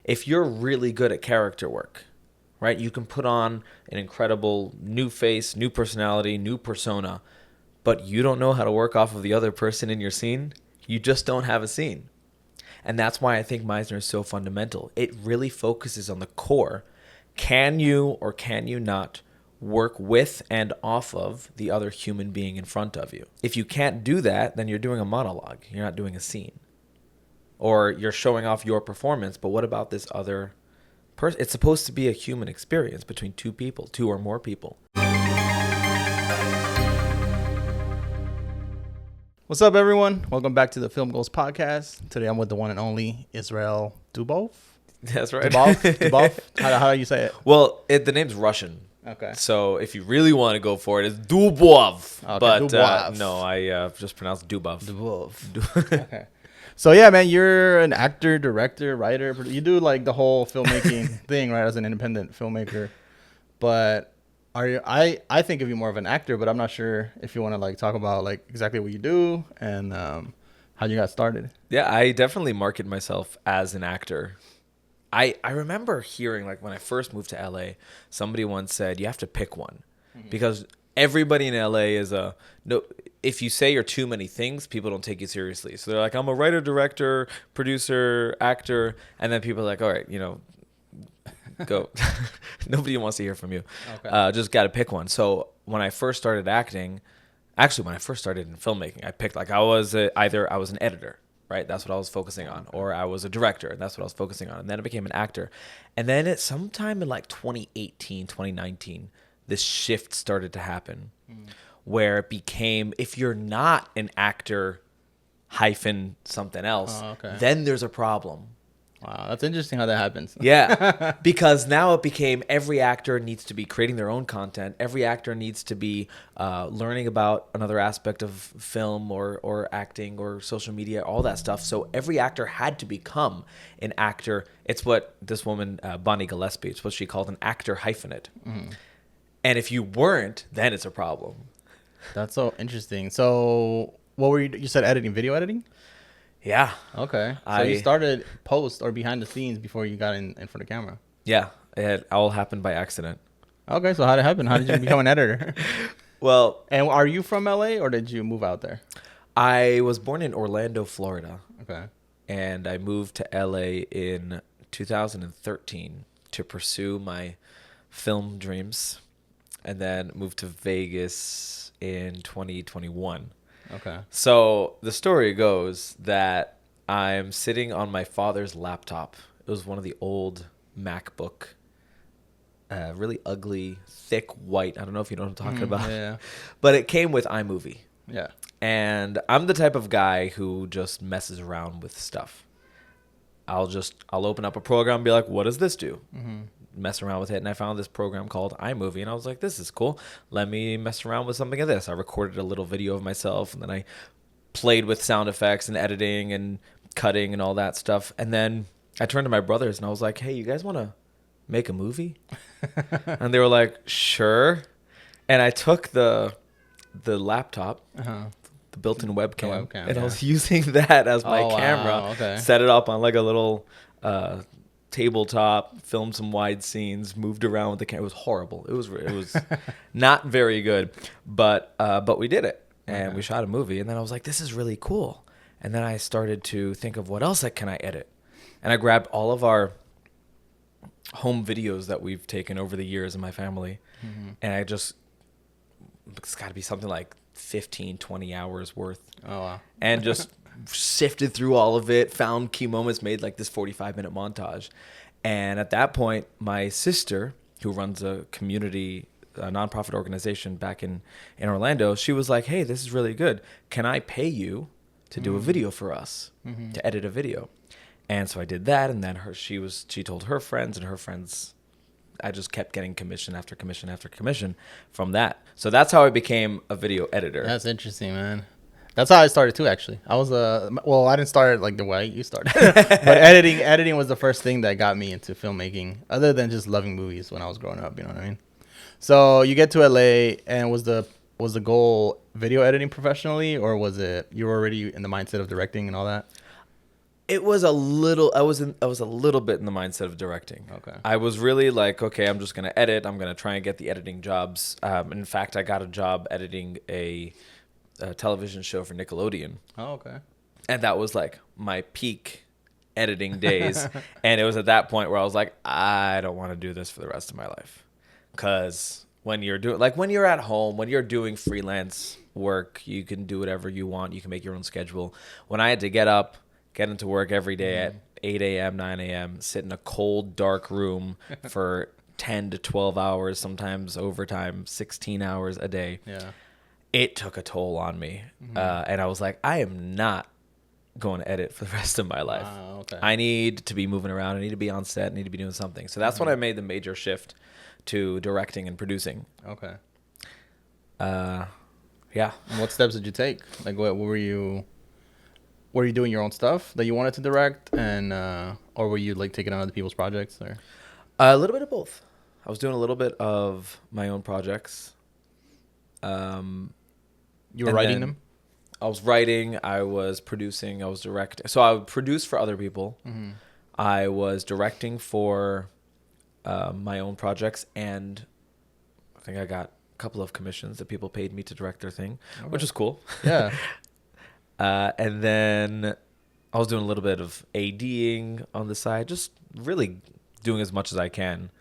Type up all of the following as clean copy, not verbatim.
if you're really good at character work, right, you can put on an incredible new face, new personality, new persona, but you don't know how to work off of the other person in your scene, you just don't have a scene. And that's why I think Meisner is so fundamental. It really focuses on the core. Can you or can you not work with and off of the other human being in front of you? If you can't do that, then you're doing a monologue. You're not doing a scene. Or you're showing off your performance, but what about this other person? It's supposed to be a human experience between two people, two or more people. What's up, everyone? Welcome back to the Film Goals Podcast. Today I'm with the one and only Yisrael Dubov. That's right. Dubov? How do you say it? Well, the name's Russian. Okay. So if you really want to go for it, it's Dubov. Okay, but Dubov. No, I just pronounced Dubov. Dubov. Okay. So yeah, man, you're an actor, director, writer. You do like the whole filmmaking thing, right? As an independent filmmaker. But I think of you more of an actor, but I'm not sure if you want to like talk about like exactly what you do and how you got started. Yeah, I definitely market myself as an actor. I remember hearing, like, when I first moved to LA, somebody once said you have to pick one because everybody in LA is no. If you say you're too many things, people don't take you seriously. So they're like, I'm a writer, director, producer, actor, and then people are like, all right, go. Nobody wants to hear from you. Okay. Just got to pick one. So when I first started acting, actually when I first started in filmmaking, I picked like I was either I was an editor, right? That's what I was focusing on, or I was a director, and that's what I was focusing on. And then I became an actor. And then at sometime in like 2018, 2019, this shift started to happen where it became, if you're not an actor hyphen something else, then there's a problem. Wow, that's interesting how that happens. Yeah, because now it became every actor needs to be creating their own content. Every actor needs to be learning about another aspect of film or acting or social media, all that stuff. So every actor had to become an actor. It's what this woman, Bonnie Gillespie, it's what she called an actor hyphenate. Mm-hmm. And if you weren't, then it's a problem. That's so interesting. So what were you said editing, video editing? Yeah. Okay. So you started post or behind the scenes before you got in front of camera. Yeah. It all happened by accident. Okay. So how did it happen? How did you become an editor? Well. And are you from LA or did you move out there? I was born in Orlando, Florida. Okay. And I moved to LA in 2013 to pursue my film dreams. And then moved to Vegas in 2021. Okay. So the story goes that I'm sitting on my father's laptop. It was one of the old MacBook, really ugly, thick white. I don't know if you know what I'm talking about. Yeah. But it came with iMovie. Yeah. And I'm the type of guy who just messes around with stuff. I'll open up a program and be like, what does this do? Mm-hmm. Mess around with it, and I found this program called iMovie, and I was like, this is cool. Let me mess around with something of this. I recorded a little video of myself, and then I played with sound effects and editing and cutting and all that stuff. And then I turned to my brothers, and I was like, hey, you guys want to make a movie? And they were like, sure. And I took the laptop, the built-in webcam, and I was using that as my camera. Wow. Okay. Set it up on like a little tabletop, filmed some wide scenes, moved around with the camera. It was horrible. It was not very good, but we did it, and we shot a movie. And then I was like, this is really cool. And then I started to think of what else can I edit, and I grabbed all of our home videos that we've taken over the years in my family, and it's got to be something like 15, 20 hours worth. Oh wow! And just sifted through all of it, found key moments, made like this 45-minute montage. And at that point, my sister, who runs a nonprofit organization back in Orlando, she was like, hey, this is really good. Can I pay you to do a video for us, to edit a video? And so I did that, and then she told her friends, and her friends, I just kept getting commission after commission after commission from that. So that's how I became a video editor. That's interesting, man. That's how I started too, actually. I was I didn't start like the way you started, but editing was the first thing that got me into filmmaking, other than just loving movies when I was growing up. You know what I mean? So you get to LA, and was the goal video editing professionally, or was it you were already in the mindset of directing and all that? It was a little. I was a little bit in the mindset of directing. Okay. I was really like, okay, I'm just gonna edit. I'm gonna try and get the editing jobs. In fact, I got a job editing a television show for Nickelodeon. Oh, okay. And that was like my peak editing days. And it was at that point where I was like, I don't want to do this for the rest of my life. Because when you're doing, like when you're at home, when you're doing freelance work, you can do whatever you want. You can make your own schedule. When I had to get up, get into work every day at 8 a.m., 9 a.m., sit in a cold, dark room for 10 to 12 hours, sometimes overtime, 16 hours a day. Yeah. It took a toll on me. And I was like, I am not going to edit for the rest of my life. Okay. I need to be moving around. I need to be on set. I need to be doing something. So that's when I made the major shift to directing and producing. Okay. Yeah. And what steps did you take? Like, what were you doing your own stuff that you wanted to direct, and or were you like taking on other people's projects? Or A little bit of both. I was doing a little bit of my own projects. you were And writing then them? I was writing, I was producing, I was directing. So I would produce for other people. I was directing for my own projects, and I think I got a couple of commissions that people paid me to direct their thing, which was cool. Yeah. And then I was doing a little bit of ADing on the side, just really doing as much as I can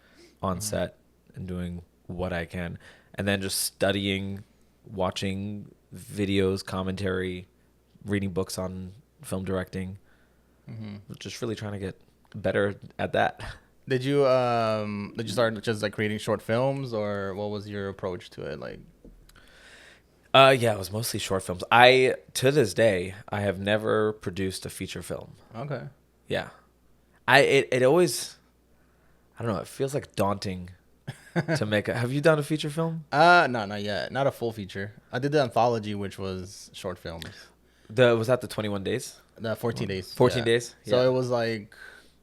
on set and doing what I can. And then just studying, watching videos, commentary, reading books on film directing. Just really trying to get better at that. Did you start just like creating short films, or what was your approach to it? Like, Yeah, it was mostly short films. To this day, I have never produced a feature film. okay. Yeah. It always, I don't know, it feels like daunting to make have you done a feature film? No, not yet. Not a full feature. I did the anthology, which was short films. Was that the 21 days? The 14 days. 14 days? So Yeah. it was like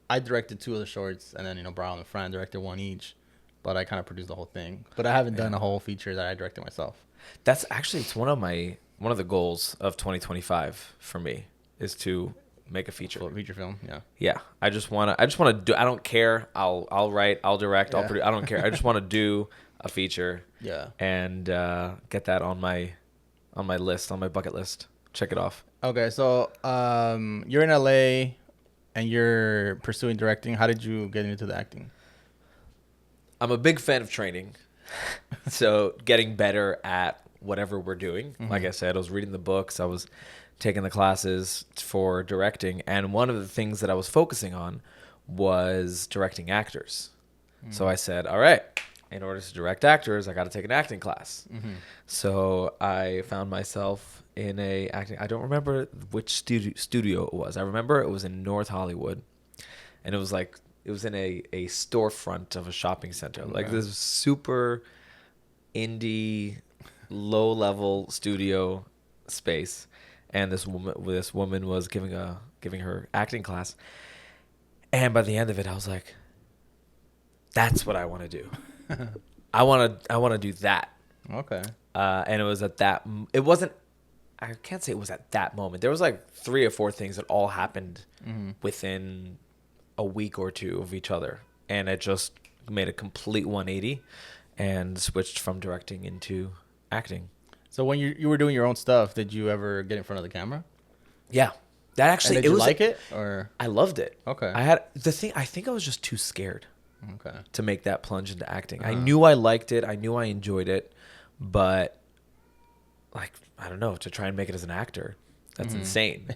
I directed 2 of the shorts, and then Brown and Fran directed 1 each. But I kind of produced the whole thing. But I haven't done a whole feature that I directed myself. That's actually, it's one of the goals of 2025 for me is to make a feature. Full feature film, yeah. Yeah, I just want to do. I don't care. I'll write. I'll direct. I'll Yeah. produce. I don't care. I just want to do a feature. Yeah. And get that on my list, on my bucket list. Check it off. Okay, so you're in LA and you're pursuing directing. How did you get into the acting? I'm a big fan of training, so getting better at whatever we're doing. Like I said, I was reading the books. I was taking the classes for directing, and one of the things that I was focusing on was directing actors. So I said, all right, in order to direct actors, I got to take an acting class. So I found myself in a acting. I don't remember which studio it was. I remember it was in North Hollywood, and it was in a storefront of a shopping center, like this super indie, low level studio space. And this woman was giving her acting class, and by the end of it, I was like, "That's what I want to do. I want to do that." Okay. And it was at that. It wasn't. I can't say it was at that moment. There was like 3 or 4 things that all happened within a week or 2 of each other, and it just made a complete 180 and switched from directing into acting. So when you were doing your own stuff, did you ever get in front of the camera? Yeah, that actually. And did you like it, or? I loved it. Okay. I think I was just too scared Okay. to make that plunge into acting. I knew I liked it. I knew I enjoyed it, but like, I don't know, to try and make it as an actor, that's insane.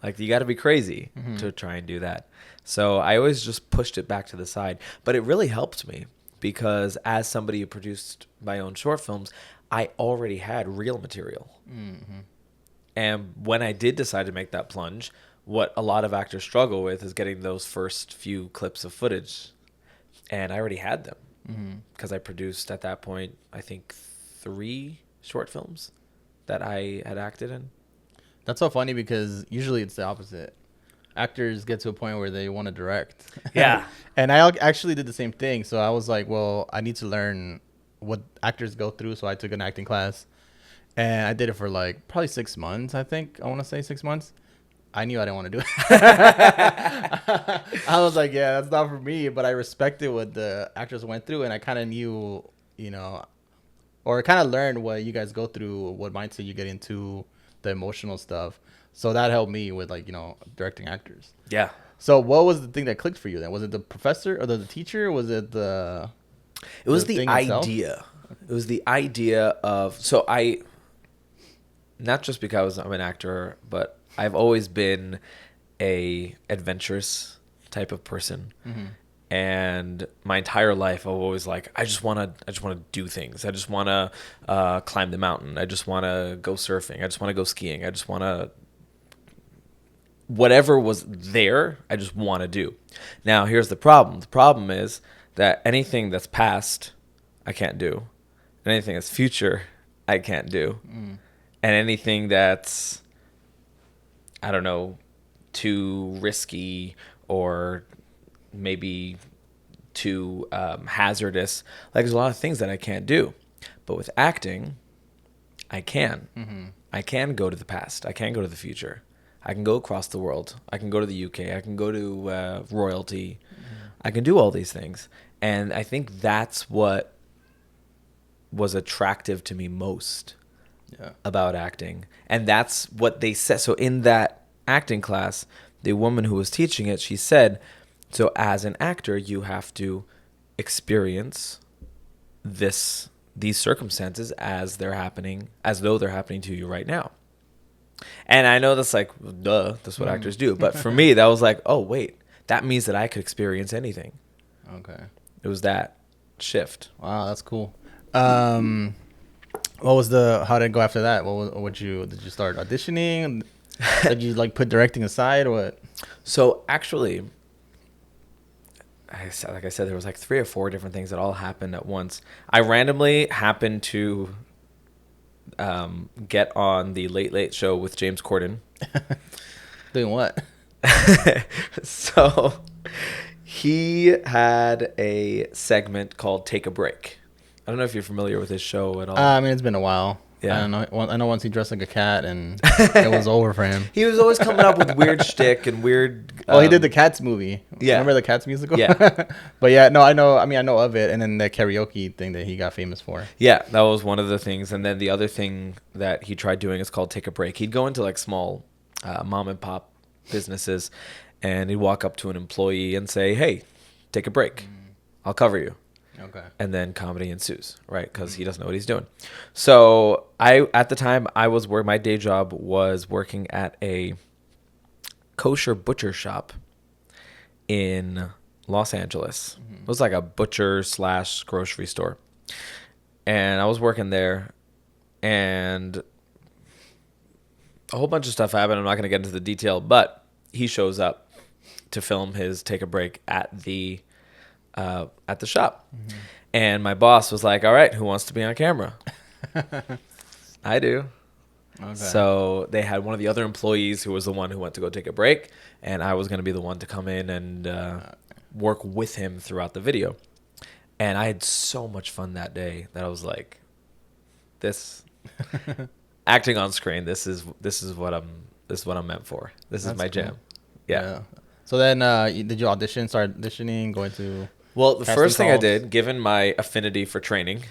Like, you got to be crazy to try and do that. So I always just pushed it back to the side, but it really helped me because as somebody who produced my own short films, I already had real material. And when I did decide to make that plunge, what a lot of actors struggle with is getting those first few clips of footage. And I already had them because I produced at that point, I think 3 short films that I had acted in. That's so funny because usually it's the opposite. Actors get to a point where they want to direct. Yeah. And I actually did the same thing. So I was like, well, I need to learn what actors go through. So I took an acting class, and I did it for like probably 6 months. I think I want to say 6 months. I knew I didn't want to do it. I was like, yeah, that's not for me. But I respected what the actors went through, and I kind of knew, or kind of learned what you guys go through, what mindset you get into, the emotional stuff. So that helped me with directing actors. Yeah. So what was the thing that clicked for you then? Was it the professor or the teacher? Was it the? It was the idea. It was the idea of not just because I'm an actor, but I've always been a adventurous type of person. Mm-hmm. And my entire life, I've always I just want to do things. I just want to climb the mountain. I just want to go surfing. I just want to go skiing. I just want to, whatever was there, I just want to do. Now, here's the problem. The problem is that anything that's past, I can't do. And anything that's future, I can't do. Mm. And anything that's, I don't know, too risky or maybe too hazardous. There's a lot of things that I can't do. But with acting, I can. Mm-hmm. I can go to the past. I can go to the future. I can go across the world. I can go to the UK. I can go to royalty. Mm-hmm. I can do all these things. And I think that's what was attractive to me most about acting. And that's what they said. So in that acting class, the woman who was teaching it, she said, so as an actor, you have to experience these circumstances as though they're happening to you right now. And I know that's duh, that's what actors do. But for me, that was oh, wait, that means that I could experience anything. Okay. It was that shift. Wow, that's cool. How did it go after that? Did you start auditioning? Did you put directing aside or what? So actually, like I said, there was 3 or 4 different things that all happened at once. I randomly happened to get on the Late Late Show with James Corden. Doing what? So he had a segment called Take a Break. I don't know if you're familiar with his show at all. I mean, it's been a while. Yeah. I don't know. I know once he dressed like a cat and it was over for him. He was always coming up with weird shtick and weird. Well, he did the Cats movie. Yeah. Remember the Cats musical? Yeah. But yeah, no, I know. I mean, I know of it. And then the karaoke thing that he got famous for. Yeah, that was one of the things. And then the other thing that he tried doing is called Take a Break. He'd go into small mom and pop businesses and he'd walk up to an employee and say, hey, take a break. I'll cover you. Okay. And then comedy ensues, right? Because he doesn't know what he's doing. So at the time, my day job was working at a kosher butcher shop in Los Angeles. Mm-hmm. It was a butcher / grocery store. And I was working there and a whole bunch of stuff happened. I'm not going to get into the detail, but he shows up to film his Take a Break at the shop. Mm-hmm. And my boss was like, all right, who wants to be on camera? I do. Okay. So they had one of the other employees who was the one who went to go take a break, and I was going to be the one to come in and work with him throughout the video. And I had so much fun that day that I was like, this acting on screen, this is what I'm meant for. This is my jam. Yeah. So then did you start auditioning, going to... Well, the first thing I did, given my affinity for training,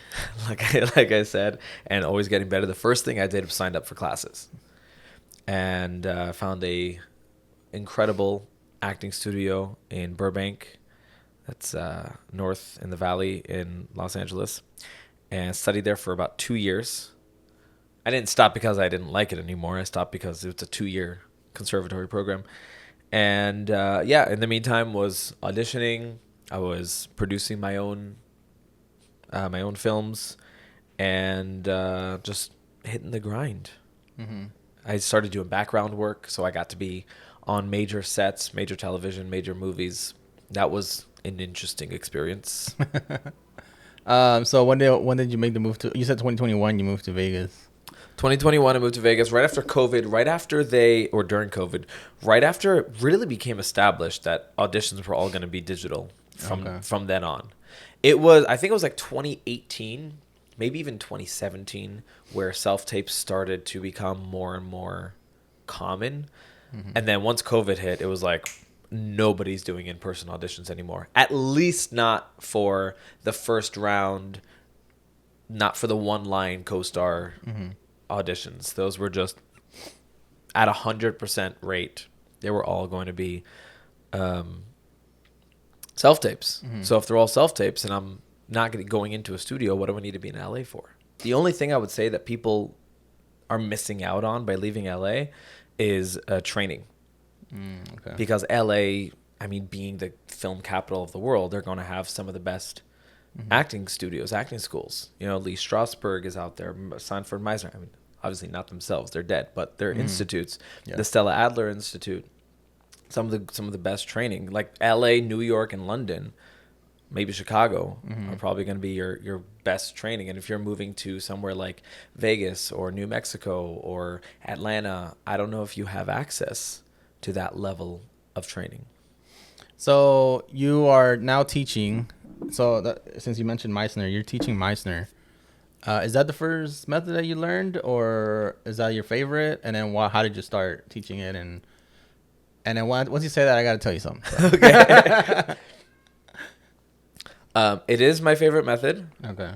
like I said, and always getting better, the first thing I did was signed up for classes. And found a incredible acting studio in Burbank. That's north in the valley in Los Angeles. And studied there for about 2 years. I didn't stop because I didn't like it anymore. I stopped because it was a 2-year conservatory program. And in the meantime was auditioning. I was producing my own films and just hitting the grind. Mm-hmm. I started doing background work, so I got to be on major sets, major television, major movies. That was an interesting experience. So when did you make the move to? You said 2021. You moved to Vegas. 2021, I moved to Vegas right after COVID, during COVID, right after it really became established that auditions were all going to be digital from then on. I think it was 2018, maybe even 2017, where self-tapes started to become more and more common. And then once COVID hit, it was like nobody's doing in-person auditions anymore. At least not for the first round, not for the one-line co-star auditions. Those were just at 100% rate. They were all going to be self-tapes. So if they're all self-tapes and I'm not going into a studio, what do I need to be in LA for? The only thing I would say that people are missing out on by leaving LA is training. Okay. Because LA, I mean, being the film capital of the world, they're going to have some of the best acting studios, acting schools. You know, Lee Strasberg is out there, Sanford Meisner. I mean, obviously not themselves; they're dead, but they're institutes. Yeah. The Stella Adler Institute, some of the best training, like L.A., New York, and London, maybe Chicago, are probably going to be your best training. And if you're moving to somewhere like Vegas or New Mexico or Atlanta, I don't know if you have access to that level of training. So you are now teaching. So since you mentioned Meisner, you're teaching Meisner. Is that the first method that you learned, or is that your favorite? And then how did you start teaching it? And then once you say that, I got to tell you something. So. Okay. It is my favorite method. Okay.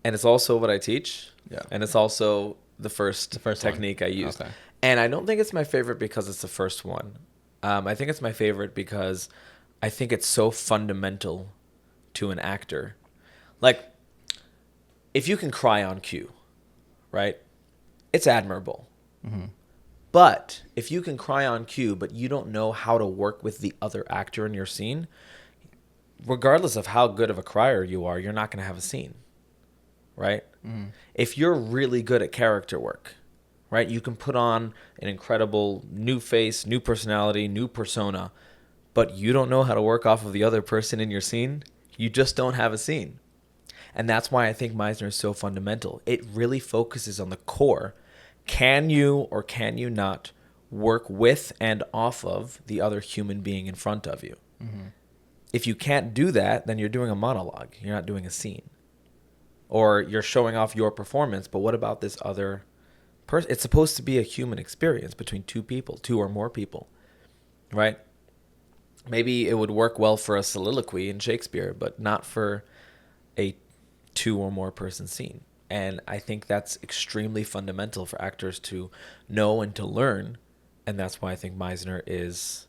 And it's also what I teach. Yeah. And it's also the first technique one. I used. Okay. And I don't think it's my favorite because it's the first one. I think it's my favorite because I think it's so fundamental to an actor. Like, if you can cry on cue, right? It's admirable. But if you can cry on cue, but you don't know how to work with the other actor in your scene, regardless of how good of a crier you are, you're not going to have a scene, right? If you're really good at character work, right, you can put on an incredible new face, new personality, new persona, but you don't know how to work off of the other person in your scene, you just don't have a scene. And that's why I think Meisner is so fundamental. It really focuses on the core. Can you or can you not work with and off of the other human being in front of you? If you can't do that, then you're doing a monologue. You're not doing a scene. Or you're showing off your performance, but what about this other person? It's supposed to be a human experience between two people, two or more people, right? Maybe it would work well for a soliloquy in Shakespeare, but not for a two or more person scene. And I think that's extremely fundamental for actors to know and to learn. And that's why I think Meisner is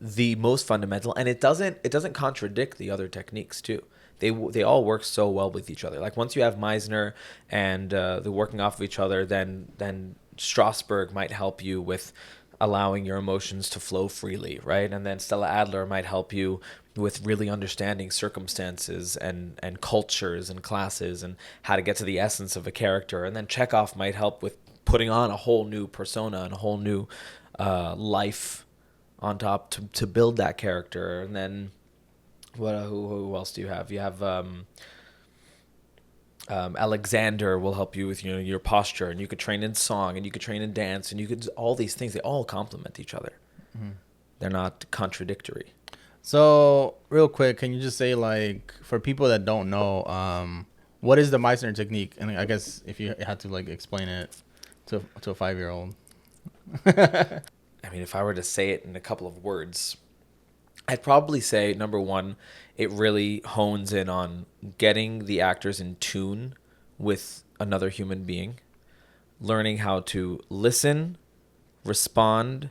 the most fundamental. And it doesn't contradict the other techniques too. They all work so well with each other. Like once you have Meisner and the working off of each other, then Strasberg might help you with allowing your emotions to flow freely, right? And then Stella Adler might help you with really understanding circumstances and cultures and classes and how to get to the essence of a character. And then Chekhov might help with putting on a whole new persona and a whole new life on top to build that character. And then who else do you have? You have Alexander will help you with your posture, and you could train in song, and you could train in dance, and you could all these things. They all complement each other. They're not contradictory. So real quick, can you just say, like, for people that don't know, what is the Meisner technique? And I guess if you had to like explain it to a 5-year-old. I mean, if I were to say it in a couple of words, I'd probably say, number one, it really hones in on getting the actors in tune with another human being, learning how to listen, respond,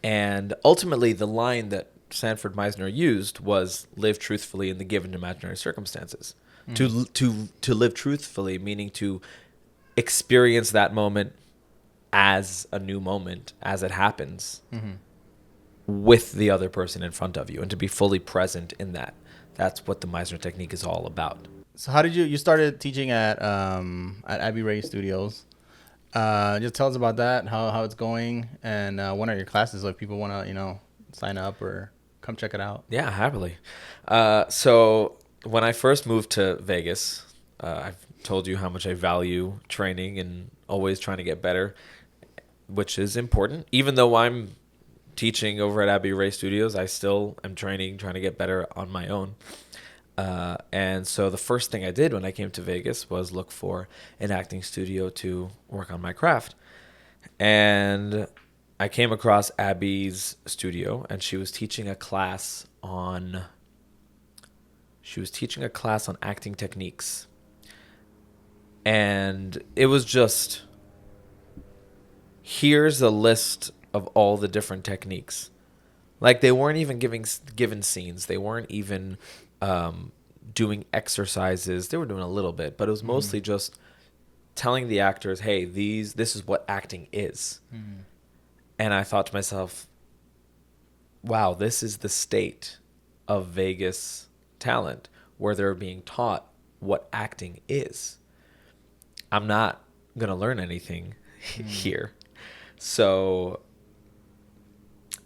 and ultimately the line that Sanford Meisner used was live truthfully in the given imaginary circumstances. To live truthfully, meaning to experience that moment as a new moment, as it happens, with the other person in front of you, and to be fully present in that. That's what the Meisner technique is all about. So how did you started teaching at Abby Rey Studios? Just tell us about that, how it's going, and when are your classes? Like people want to sign up or come check it out. Yeah, happily. So when I first moved to Vegas, I've told you how much I value training and always trying to get better, which is important. Even though I'm teaching over at Abby Rey Studios, I still am trying to get better on my own. And so the first thing I did when I came to Vegas was look for an acting studio to work on my craft. And I came across Abby's studio, and she was teaching a class on acting techniques. And it was just, here's a list of all the different techniques. Like, they weren't even given scenes. They weren't even doing exercises. They were doing a little bit, but it was mostly just telling the actors, hey, this is what acting is. And I thought to myself, wow, this is the state of Vegas talent, where they're being taught what acting is. I'm not going to learn anything here. So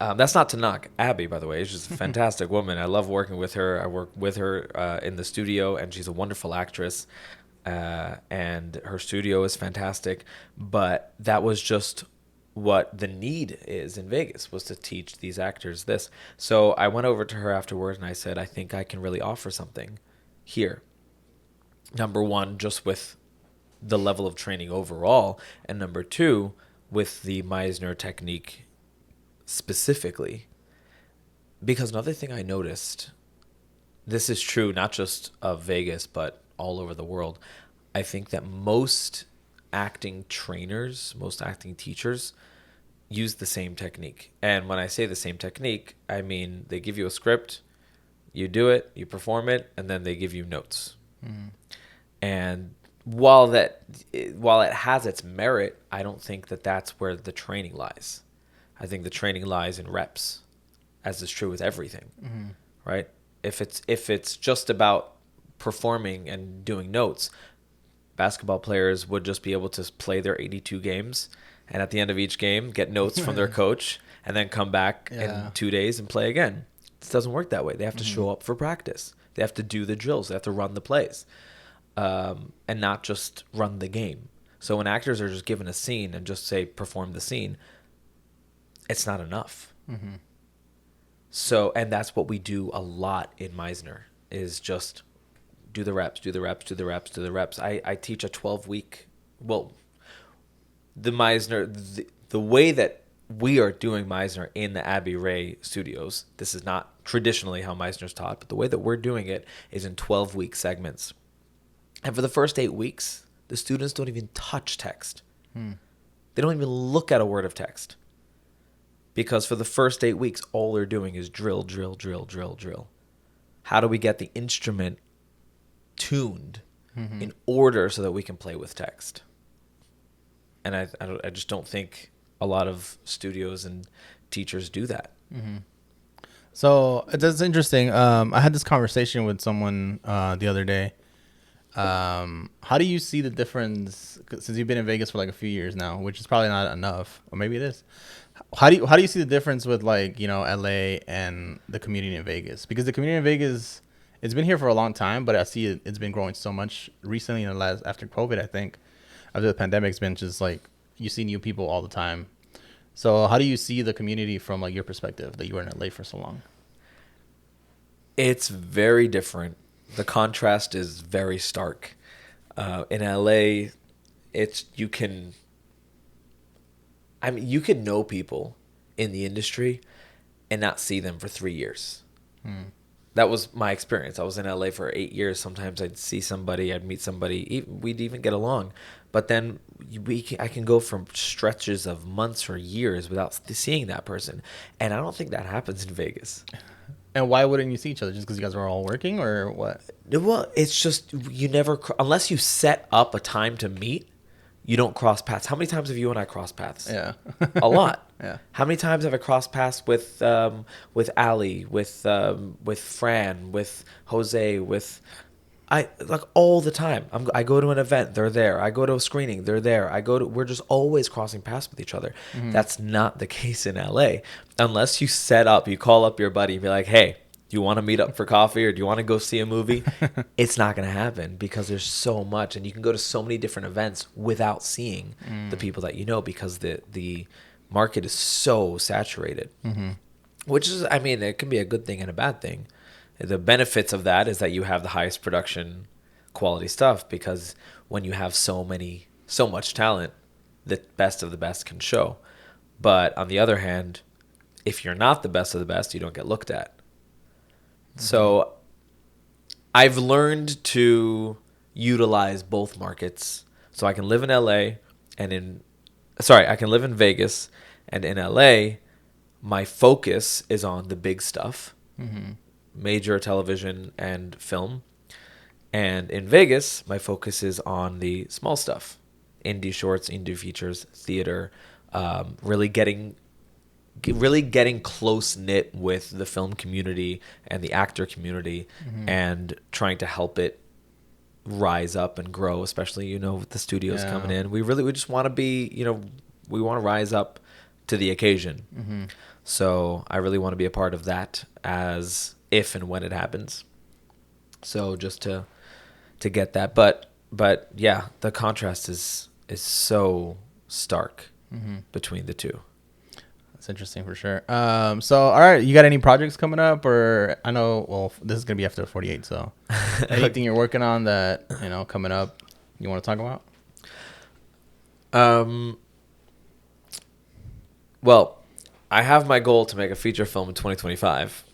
that's not to knock Abby, by the way. She's a fantastic woman. I love working with her. I work with her in the studio, and she's a wonderful actress. And her studio is fantastic. But that was just what the need is in Vegas, was to teach these actors this. So I went over to her afterwards, and I said, I think I can really offer something here. Number one, just with the level of training overall, and number two, with the Meisner technique specifically. Because another thing I noticed, this is true not just of Vegas, but all over the world, I think that most acting trainers, most acting teachers use the same technique. And when I say the same technique, I mean they give you a script, you do it, you perform it, and then they give you notes. And while it has its merit, I don't think that that's where the training lies. I think the training lies in reps, as is true with everything, right? If it's just about performing and doing notes, basketball players would just be able to play their 82 games, and at the end of each game, get notes from their coach, and then come back in 2 days and play again. It doesn't work that way. They have to show up for practice. They have to do the drills. They have to run the plays. And not just run the game. So when actors are just given a scene and just say perform the scene, it's not enough. So, and that's what we do a lot in Meisner, is just do the reps, do the reps, do the reps, do the reps. I teach a 12-week, well, the Meisner, the way that we are doing Meisner in the Abby Rey Studios, this is not traditionally how Meisner's taught, but the way that we're doing it is in 12-week segments. And for the first 8 weeks, the students don't even touch text. They don't even look at a word of text. Because for the first 8 weeks, all they're doing is drill, drill, drill, drill, drill. How do we get the instrument tuned in order so that we can play with text? And I just don't think a lot of studios and teachers do that. So that's interesting. I had this conversation with someone the other day. How do you see the difference, since you've been in Vegas for like a few years now, which is probably not enough, or maybe it is? How do you see the difference with, like, you know, LA and the community in Vegas? Because the community in Vegas, it's been here for a long time, but I see it's been growing so much recently after COVID. I think after the pandemic, it's been just like you see new people all the time. So how do you see the community from, like, your perspective that you were in LA for so long? It's very different. The contrast is very stark. In LA, you can know people in the industry and not see them for 3 years. That was my experience. I was in LA for 8 years. Sometimes I'd see somebody, I'd meet somebody, we'd even get along. But then I can go from stretches of months or years without seeing that person. And I don't think that happens in Vegas. And why wouldn't you see each other? Just because you guys are all working, or what? Well, it's just you never, unless you set up a time to meet, you don't cross paths. How many times have you and I crossed paths? Yeah. A lot. Yeah. How many times have I crossed paths with Ali, with Fran, with Jose, like all the time. I go to an event, they're there. I go to a screening, they're there. We're just always crossing paths with each other. That's not the case in LA. Unless you call up your buddy and be like, hey, do you want to meet up for coffee, or do you want to go see a movie? It's not going to happen, because there's so much, and you can go to so many different events without seeing the people that you know, because the market is so saturated. Which is, I mean, it can be a good thing and a bad thing. The benefits of that is that you have the highest production quality stuff, because when you have so much talent, the best of the best can show. But on the other hand, if you're not the best of the best, you don't get looked at. So I've learned to utilize both markets. So I can live in LA I can live in Vegas, and in LA, my focus is on the big stuff, major television and film. And in Vegas, my focus is on the small stuff, indie shorts, indie features, theater, really getting close knit with the film community and the actor community, and trying to help it rise up and grow, especially with the studios coming in. We just want to be, we want to rise up to the occasion. So I really want to be a part of that, as if and when it happens. So just to get that, but yeah, the contrast is so stark between the two. That's interesting for sure. So all right, you got any projects coming up? Or I know, well, this is gonna be after 48. So anything you're working on that coming up you want to talk about? Well, I have my goal to make a feature film in 2025.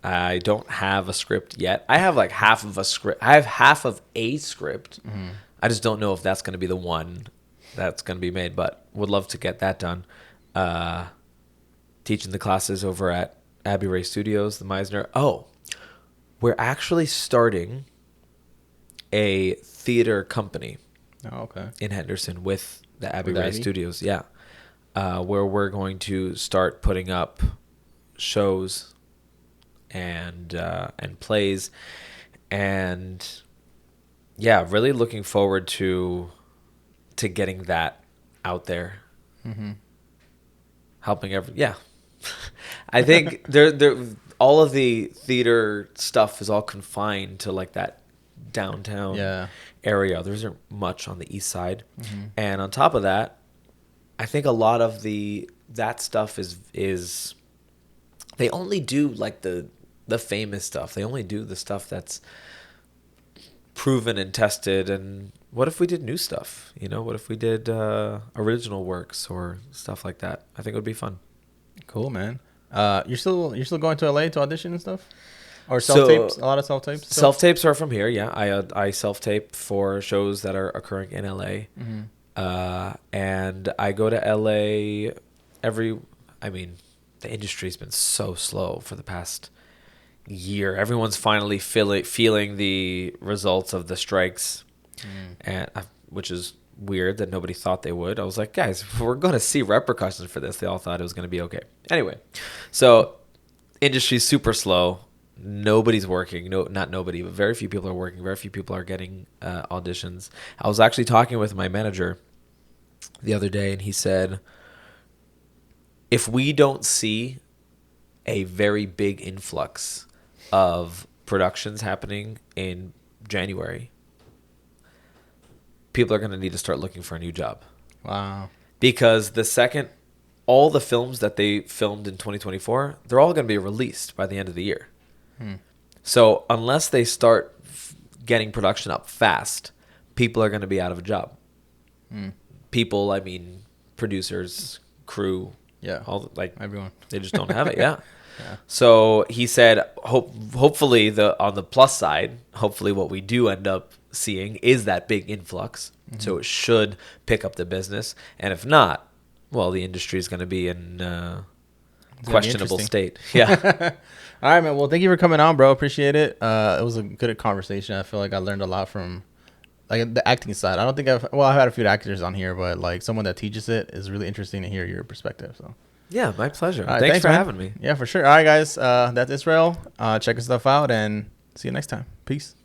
I don't have a script yet. I have like half of a script. I have half of a script. I just don't know if that's going to be the one that's going to be made, but would love to get that done. Teaching the classes over at Abby Rey Studios, the Meisner. Oh, we're actually starting a theater company. Oh, okay. In Henderson with the Abby Rey Studios. Yeah. Where we're going to start putting up shows and plays, and yeah, really looking forward to getting that out there. Helping I think there all of the theater stuff is all confined to like that downtown area. There isn't much on the east side. And on top of that, I think a lot of that stuff is they only do like the famous stuff. They only do the stuff that's proven and tested. And what if we did new stuff? What if we did original works or stuff like that? I think it would be fun. Cool, man. You're still going to LA to audition and stuff? Or self-tapes? A lot of self-tapes? Self-tapes are from here, yeah. I self-tape for shows that are occurring in LA. And I go to LA the industry's been so slow for the past year. Everyone's finally feeling the results of the strikes, and which is weird that nobody thought they would. I was like, guys, we're going to see repercussions for this. They all thought it was going to be okay. Anyway, so industry's super slow. Nobody's working. No, not nobody, but very few people are working. Very few people are getting auditions. I was actually talking with my manager the other day, and he said, if we don't see a very big influx of productions happening in January, people are going to need to start looking for a new job. Wow. Because the second all the films that they filmed in 2024, they're all going to be released by the end of the year. So unless they start getting production up fast, people are going to be out of a job. People, I mean, producers, crew, all everyone. They just don't have it. Yeah. So he said, hopefully on the plus side, hopefully what we do end up seeing is that big influx. So it should pick up the business. And if not, well, the industry is going to be in questionable state. Yeah. All right, man. Well, thank you for coming on, bro. Appreciate it. It was a good conversation. I feel like I learned a lot from like the acting side. I don't think I've had a few actors on here, but like someone that teaches it is really interesting to hear your perspective. So yeah, my pleasure. Right, thanks for having me. Yeah, for sure. All right, guys. That's Israel. Check his stuff out and see you next time. Peace.